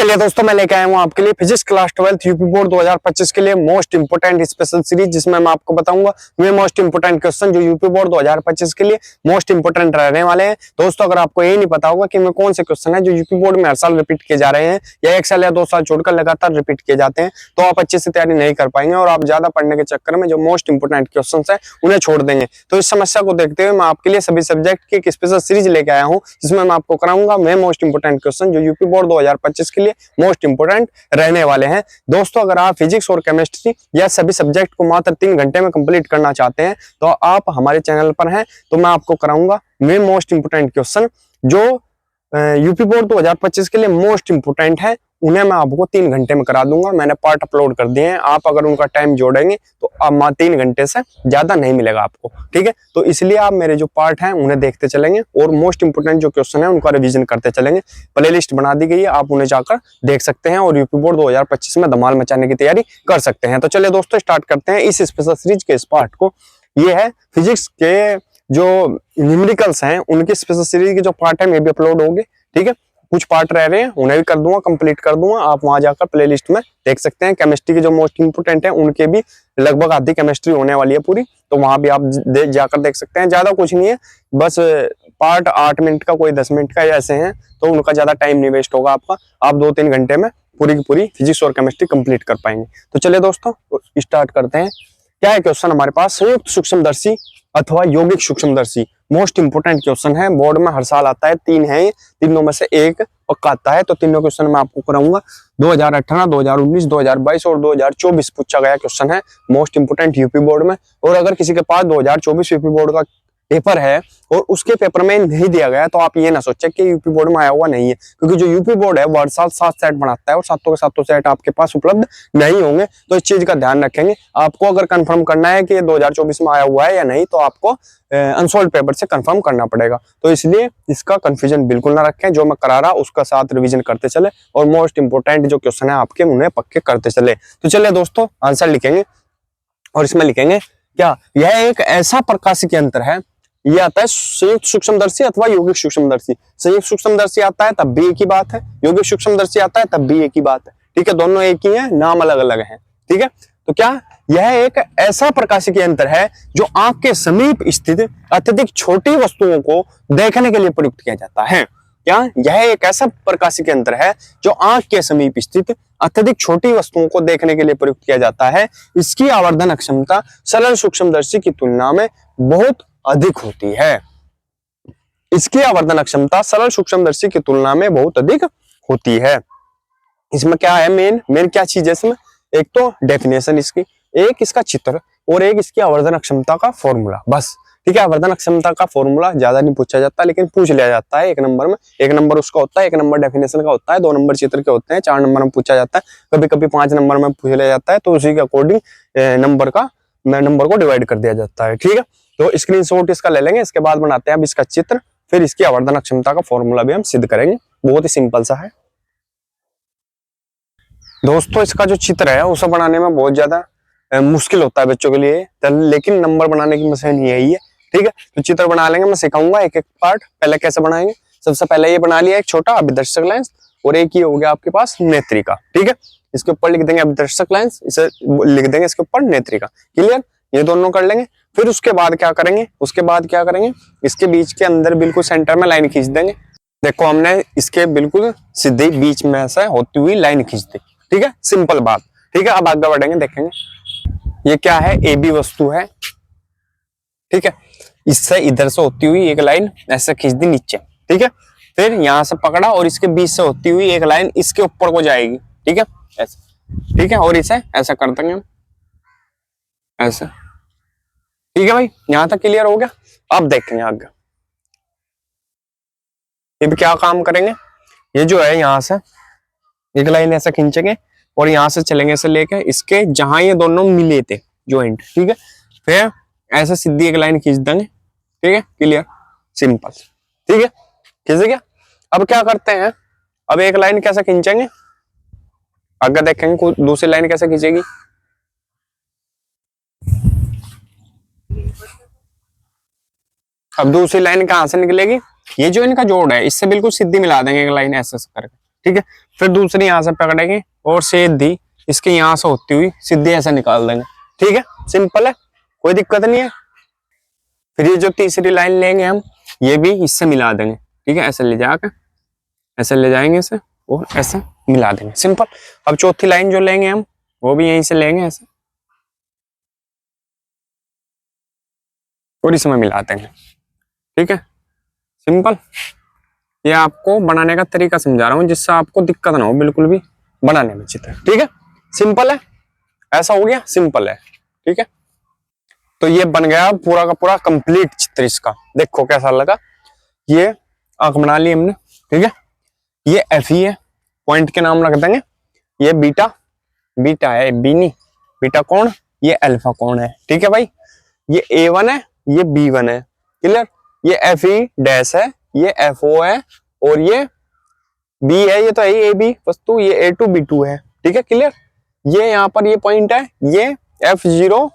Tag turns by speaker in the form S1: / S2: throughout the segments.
S1: चलिए दोस्तों, मैं लेके आया हूँ आपके लिए फिजिक्स क्लास 12 यूपी बोर्ड 2025 के लिए मोस्ट इंपोर्टेंट स्पेशल सीरीज, जिसमें मैं आपको बताऊंगा वे मोस्ट इंपोर्टेंट क्वेश्चन जो यूपी बोर्ड 2025 के लिए मोस्ट इंपोर्टेंट रहने वाले हैं। दोस्तों, अगर आपको ये नहीं पता होगा कि वे कौन से क्वेश्चन है जो यूपी बोर्ड में हर साल रिपीट किए जा रहे हैं या 1 साल या 2 साल छोड़कर लगातार रिपीट किए जाते हैं, तो आप अच्छे से तैयारी नहीं कर पाएंगे और आप ज्यादा पढ़ने के चक्कर में जो मोस्ट इंपोर्टेंट क्वेश्चन है उन्हें छोड़ देंगे। तो इस समस्या को देखते हुए मैं आपके लिए सभी सब्जेक्ट की एक स्पेशल सीरीज लेके आया हूँ, जिसमें मैं आपको कराऊंगा वे मोस्ट इंपोर्टेंट क्वेश्चन जो यूपी बोर्ड 2025 के लिए मोस्ट इंपोर्टेंट रहने वाले हैं। दोस्तों, अगर आप फिजिक्स और केमिस्ट्री या सभी सब्जेक्ट को मात्र 3 घंटे में कंप्लीट करना चाहते हैं तो आप हमारे चैनल पर हैं, तो मैं आपको कराऊंगा वे मोस्ट इंपोर्टेंट क्वेश्चन जो यूपी बोर्ड 2025 के लिए मोस्ट इंपोर्टेंट है, उन्हें मैं आपको 3 घंटे में करा दूंगा। मैंने पार्ट अपलोड कर दिए हैं, आप अगर उनका टाइम जोड़ेंगे तो आप 3 घंटे से ज्यादा नहीं मिलेगा आपको, ठीक है। तो इसलिए आप मेरे जो पार्ट हैं उन्हें देखते चलेंगे और मोस्ट इंपोर्टेंट जो क्वेश्चन है उनका रिवीजन करते चलेंगे। प्लेलिस्ट बना दी गई है, आप उन्हें जाकर देख सकते हैं और यूपी बोर्ड 2025 में धमाल मचाने की तैयारी कर सकते हैं। तो चलिए दोस्तों, स्टार्ट करते हैं इस स्पेशल सीरीज के इस पार्ट को। ये है फिजिक्स के जो न्यूमेरिकल्स हैं उनकी स्पेशल सीरीज के जो पार्ट है मे भी अपलोड होंगे, ठीक है। कुछ पार्ट रह रहे हैं, उन्हें भी कर दूंगा, कंप्लीट कर दूंगा, आप वहां जाकर प्लेलिस्ट में देख सकते हैं। केमिस्ट्री के जो मोस्ट इंपोर्टेंट है उनके भी लगभग आधी केमिस्ट्री होने वाली है पूरी, तो वहां भी आप जाकर देख सकते हैं। ज्यादा कुछ नहीं है, बस पार्ट 8 मिनट का, कोई 10 मिनट का ऐसे हैं, तो उनका ज्यादा टाइम नहीं वेस्ट होगा आपका। आप 2-3 घंटे में पूरी की पूरी फिजिक्स और केमिस्ट्री कंप्लीट कर पाएंगे। तो चलिए दोस्तों, स्टार्ट करते हैं। क्या है क्वेश्चन हमारे पास? संयुक्त सूक्ष्मदर्शी अथवा यौगिक सूक्ष्मदर्शी मोस्ट इंपोर्टेंट क्वेश्चन है, बोर्ड में हर साल आता है। 3 है, तीनों में से एक पक्का आता है। तो तीनों क्वेश्चन मैं आपको कराऊंगा। 2018, 2019, 2022 और 2024 पूछा गया क्वेश्चन है, मोस्ट इंपोर्टेंट यूपी बोर्ड में। और अगर किसी के पास 2024 यूपी बोर्ड का पेपर है और उसके पेपर में नहीं दिया गया, तो आप ये ना सोचे कि यूपी बोर्ड में आया हुआ नहीं है, क्योंकि जो यूपी बोर्ड है वो हर साल 7 सेट बनाता है और 7 के 7 सेट आपके पास उपलब्ध नहीं होंगे। तो इस चीज का ध्यान रखेंगे। आपको अगर कंफर्म करना है कि 2024 में आया हुआ है या नहीं, तो आपको अनसोल्ड पेपर से कंफर्म करना पड़ेगा। तो इसलिए इसका कंफ्यूजन बिल्कुल ना रखें, जो मैं करा रहा उसका साथ रिवीजन करते चले और मोस्ट इंपोर्टेंट जो क्वेश्चन है आपके उन्हें पक्के करते चले। तो चलिए दोस्तों, आंसर लिखेंगे और इसमें लिखेंगे क्या? यह एक ऐसा प्रकाशिकी यंत्र है, ये आता है संयुक्त सूक्ष्मदर्शी अथवा यौगिक सूक्ष्मदर्शी। संयुक्त सूक्ष्मदर्शी आता है तब भी एक ही बात है, यौगिक सूक्ष्मदर्शी आता है तब भी एक ही बात है, ठीक है। दोनों एक ही हैं, नाम अलग अलग हैं, ठीक है। तो क्या यह एक ऐसा प्रकाशिकी यंत्र है जो आंख के समीप स्थित अत्यधिक छोटी वस्तुओं को देखने के लिए प्रयुक्त किया जाता है। क्या यह एक ऐसा प्रकाशिकी यंत्र है जो आंख के समीप स्थित अत्यधिक छोटी वस्तुओं को देखने के लिए प्रयुक्त किया जाता है। इसकी आवर्धन क्षमता सरल सूक्ष्मदर्शी की तुलना में बहुत अधिक होती है। इसकी आवर्धन क्षमता सरल सूक्ष्मदर्शी की तुलना में बहुत अधिक होती है। इसमें क्या है, मेन क्या चीज है इसमें? एक तो डेफिनेशन इसकी, एक इसका चित्र और एक इसकी आवर्धन क्षमता का फॉर्मूला, बस, ठीक है। आवर्धन क्षमता का फॉर्मूला ज्यादा नहीं पूछा जाता, लेकिन पूछ लिया जाता है 1 नंबर में। 1 नंबर उसका होता है, 1 नंबर डेफिनेशन का होता है, 2 नंबर चित्र के होते हैं, 4 नंबर में पूछा जाता है, कभी कभी 5 नंबर में पूछ लिया जाता है। तो उसी के अकॉर्डिंग नंबर को डिवाइड कर दिया जाता है, ठीक है। तो स्क्रीनशॉट इसका ले लेंगे, इसके बाद बनाते हैं अब इसका चित्र, फिर इसकी आवर्धन क्षमता का फॉर्मूला भी हम सिद्ध करेंगे। बहुत ही सिंपल सा है दोस्तों। इसका जो चित्र है उसे बनाने में बहुत ज्यादा मुश्किल होता है बच्चों के लिए, लेकिन नंबर बनाने की मशीन यही है, ठीक है। तो चित्र बना लेंगे, मैं सिखाऊंगा एक एक पार्ट। पहले कैसे बनाएंगे? सबसे पहले ये बना लिया एक छोटा अभिदर्शक लेंस और एक ये हो गया आपके पास नेत्रिका, ठीक है। इसके ऊपर लिख देंगे अभिदर्शक लेंस, इसे लिख देंगे इसके ऊपर नेत्रिका। क्लियर? ये दोनों कर लेंगे। फिर उसके बाद क्या करेंगे? इसके बीच के अंदर बिल्कुल सेंटर में लाइन खींच देंगे। देखो, हमने इसके बिल्कुल सीधे बीच में से होती हुई लाइन खींच दी, ठीक है। सिंपल बात, ठीक है। अब आगे बढ़ेंगे, देखेंगे ये क्या है, ए बी वस्तु है, ठीक है। इससे इधर से होती हुई एक लाइन ऐसे खींच दी नीचे, ठीक है। फिर यहां से पकड़ा और इसके बीच से होती हुई एक लाइन इसके ऊपर को जाएगी, ठीक है, ऐसे, ठीक है। और इसे ऐसा कर देंगे हम, ऐसे, ठीक है भाई। यहां तक क्लियर हो गया। अब देखेंगे आगे, ये भी क्या काम करेंगे। ये जो है यहां से एक लाइन ऐसा खींचेंगे और यहां से चलेंगे ऐसे लेके इसके जहां ये दोनों मिले थे जॉइंट, ठीक है। फिर ऐसे सीधी एक लाइन खींच देंगे, ठीक है। क्लियर? सिंपल, ठीक है। खींच गया। अब क्या करते हैं, अब एक लाइन कैसे खींचेंगे आगे देखेंगे, दूसरी लाइन कैसे खींचेगी। अब दूसरी लाइन कहां से निकलेगी? ये जो इनका जोड़ है इससे बिल्कुल सीधी मिला देंगे एक लाइन ऐसे करके, ठीक है। फिर दूसरी यहाँ से पकड़ेंगे और सीधी इसके यहाँ से होती हुई सीधी ऐसे निकाल देंगे, ठीक है। सिंपल है, कोई दिक्कत नहीं है। फिर ये जो तीसरी लाइन लेंगे हम, ये भी इससे मिला देंगे, ठीक है। ऐसे ले जाकर ऐसे ले जाएंगे इसे और ऐसे मिला देंगे, सिंपल। अब चौथी लाइन जो लेंगे हम, वो भी यहीं से लेंगे ऐसे और इसमें मिला देंगे, ठीक है। सिंपल। ये आपको बनाने का तरीका समझा रहा हूँ जिससे आपको दिक्कत ना हो बिल्कुल भी बनाने में चित्र, ठीक है। सिंपल है, ऐसा हो गया, सिंपल है, ठीक है। तो ये बन गया पूरा का पूरा कंप्लीट चित्र इसका। देखो कैसा लगा। ये आंख बना ली हमने, ठीक है। ये एफ ही है, पॉइंट के नाम रख देंगे। ये बीटा, बीटा है बी नहीं, बीटा कौन, ये अल्फा कौन है, ठीक है भाई। ये A1 है, ये B1 है, क्लियर। ये एफ ई डैश है, ये FO है और ये B है, ये तो है ए बी वस्तु, ये A2 B2 है, ठीक है, क्लियर। ये यहाँ पर ये पॉइंट है, ये F0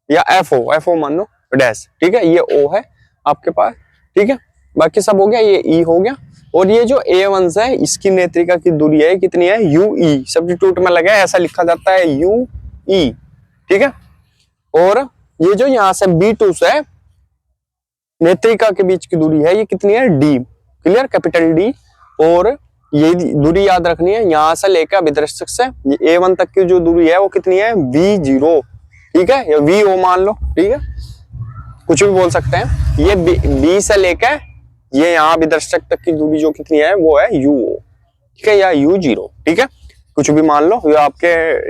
S1: या FO मान लो डैश, ठीक है। ये O है आपके पास, ठीक है। बाकी सब हो गया, ये E हो गया। और ये जो A1 से है इसकी नेत्रिका की दूरी है कितनी है, UE, सब्स्टिट्यूट में लगा है, ऐसा लिखा जाता है UE, ठीक है। और ये जो यहाँ से B2 से नेत्रिका के बीच की दूरी है, ये कितनी है, D, क्लियर, कैपिटल D। और ये दूरी याद रखनी है, यहाँ से लेकर अभिदर्शक से A1 तक की जो दूरी है वो कितनी है, V0, ठीक है, या VO मान लो, ठीक है, कुछ भी बोल सकते हैं। ये B से लेकर ये यहाँ अभिदर्शक तक की दूरी जो कितनी है वो है UO, ठीक है, या U0, ठीक है, कुछ भी मान लो। ये आपके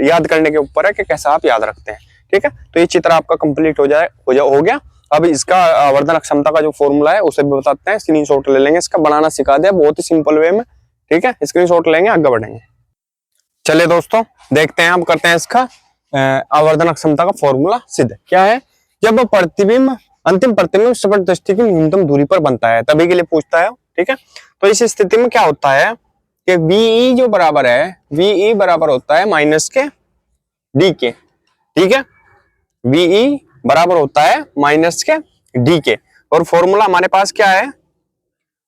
S1: याद करने के ऊपर है कि कैसा आप याद रखते हैं, ठीक है। तो ये चित्र आपका कंप्लीट हो गया। अब इसका आवर्धन क्षमता का जो फॉर्मूला है उसे भी बताते हैं, स्क्रीनशॉट ले लेंगे, इसका बनाना सिखा दिया बहुत ही सिंपल वे में, ठीक है। स्क्रीनशॉट लेंगे, आगे बढ़ेंगे। चलिए दोस्तों देखते हैं, हम करते हैं इसका आवर्धन क्षमता का फॉर्मूला सिद्ध। क्या है, जब प्रतिबिंब अंतिम प्रतिबिंब सपाट दृष्टि की न्यूनतम दूरी पर बनता है, तभी के लिए पूछता है, ठीक है। तो इस स्थिति में क्या होता है कि VE जो बराबर है, VE बराबर होता है माइनस के D के, ठीक है। VE बराबर होता है माइनस के D के। और फॉर्मूला हमारे पास क्या है,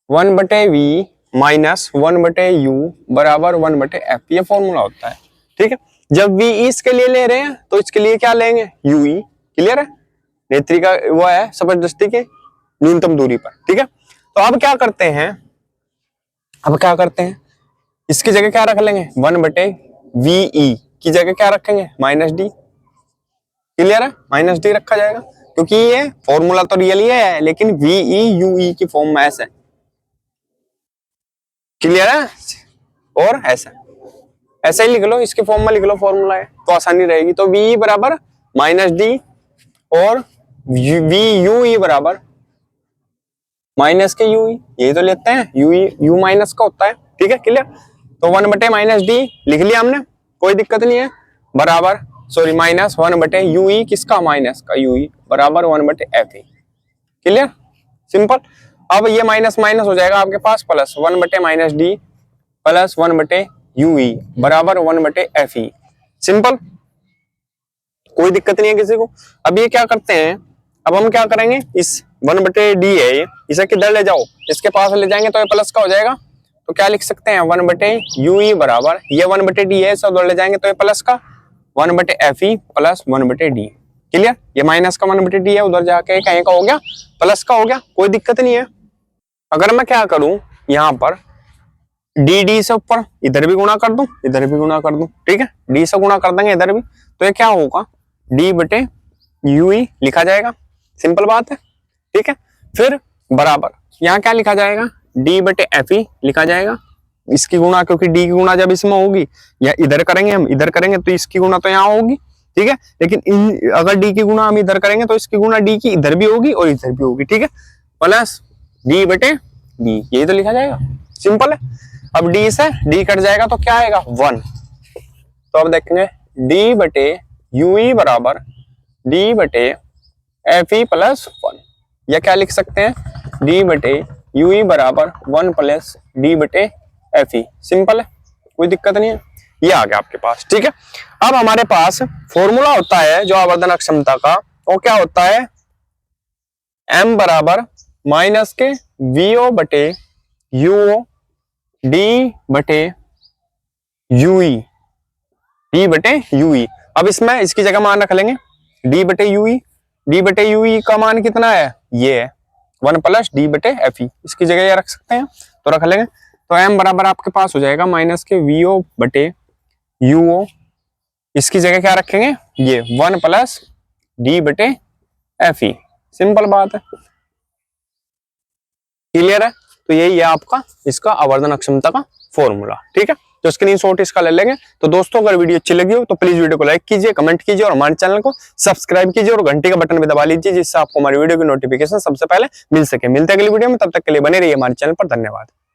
S1: 1/V माइनस 1/U बराबर 1/F, ये फॉर्मूला होता है, ठीक है। जब VE इसके लिए ले रहे हैं तो इसके लिए क्या लेंगे, UE, क्लियर है, नेत्रिका वो है सपाट दृष्टि के न्यूनतम दूरी पर, ठीक है। तो अब क्या करते हैं, इसकी जगह क्या रख लेंगे, 1/VE की जगह क्या रखेंगे, -D, क्लियर है, -D रखा जाएगा, क्योंकि ये फॉर्मूला तो रियल ही है लेकिन VE UE की फॉर्म में ऐसा है, क्लियर है। और ऐसा ही लिख लो, इसके फॉर्म में लिख लो, फॉर्मूला है तो आसानी रहेगी। तो VE बराबर -D और VUE बराबर माइनस के UE, यही तो लेते हैं, U माइनस का होता है, ठीक है, क्लियर। तो 1/-D लिख लिया हमने, कोई दिक्कत नहीं है, बराबर माइनस 1/UE किसका, माइनस का UE बराबर 1/FE, क्लियर, सिंपल। अब ये माइनस माइनस हो जाएगा आपके पास, प्लस 1/-D प्लस 1/UE बराबर 1/FE, सिंपल, कोई दिक्कत नहीं है किसी को। अब ये क्या करते हैं, अब हम क्या करेंगे, इस 1/D है, इसे किधर ले जाओ, इसके पास ले जाएंगे तो ये प्लस का हो जाएगा। तो क्या लिख सकते हैं, 1/UE बराबर, ये 1/D है, इसे उधर ले जाएंगे तो ये प्लस का 1/FE प्लस 1/D, क्लियर। ये माइनस का 1/D है, उधर जाके कहीं का हो गया, प्लस का हो गया, कोई दिक्कत नहीं है। अगर मैं क्या करूं, यहाँ पर D से ऊपर इधर भी गुणा कर दूं, इधर भी गुणा कर दूं, ठीक है, D से गुणा कर देंगे इधर भी, तो ये क्या होगा, D/UE लिखा जाएगा, सिंपल बात है, ठीक है। फिर बराबर यहाँ क्या लिखा जाएगा, D/FE लिखा जाएगा, इसकी गुणा, क्योंकि D की गुणा जब इसमें होगी या इधर करेंगे, हम इधर करेंगे तो इसकी गुणा तो यहाँ होगी, ठीक है। लेकिन अगर D की गुणा हम इधर करेंगे तो इसकी गुणा D की इधर भी होगी और इधर भी होगी, ठीक है, प्लस D/D, यही तो लिखा जाएगा, सिंपल है। अब D से D कट जाएगा तो क्या आएगा, 1। तो अब देखेंगे D/UE बराबर D/FE प्लस 1, या क्या लिख सकते हैं, D/UE बराबर 1 प्लस D/FE, सिंपल है, कोई दिक्कत नहीं है, ये आ गया आपके पास, ठीक है। अब हमारे पास फॉर्मूला होता है जो आवर्धन क्षमता का, वो क्या होता है, M बराबर माइनस के VO/UO D/FE यूई, डी बटे यूई। अब इसमें इसकी जगह मान रख लेंगे डी बटे यूई। डी बटे यूई का मान कितना है, ये है 1 प्लस डी बटे एफ ई, इसकी जगह ये रख सकते हैं तो रख लेंगे। तो एम बराबर आपके पास हो जाएगा माइनस के वीओ बटे यूओ, इसकी जगह क्या रखेंगे, ये 1 प्लस डी बटे एफ ई। सिंपल बात है, क्लियर है। तो यही है आपका इसका आवर्धन अक्षमता का फॉर्मूला, ठीक है। तो स्क्रीनशॉट इसका ले लेंगे। तो दोस्तों अगर वीडियो अच्छी लगी हो तो प्लीज वीडियो को लाइक कीजिए, कमेंट कीजिए और हमारे चैनल को सब्सक्राइब कीजिए और घंटी का बटन भी दबा लीजिए, जिससे आपको हमारी वीडियो की नोटिफिकेशन सबसे पहले मिल सके। मिलते हैं अगली वीडियो में, तब तक के लिए बने रहिए हमारे चैनल पर। धन्यवाद।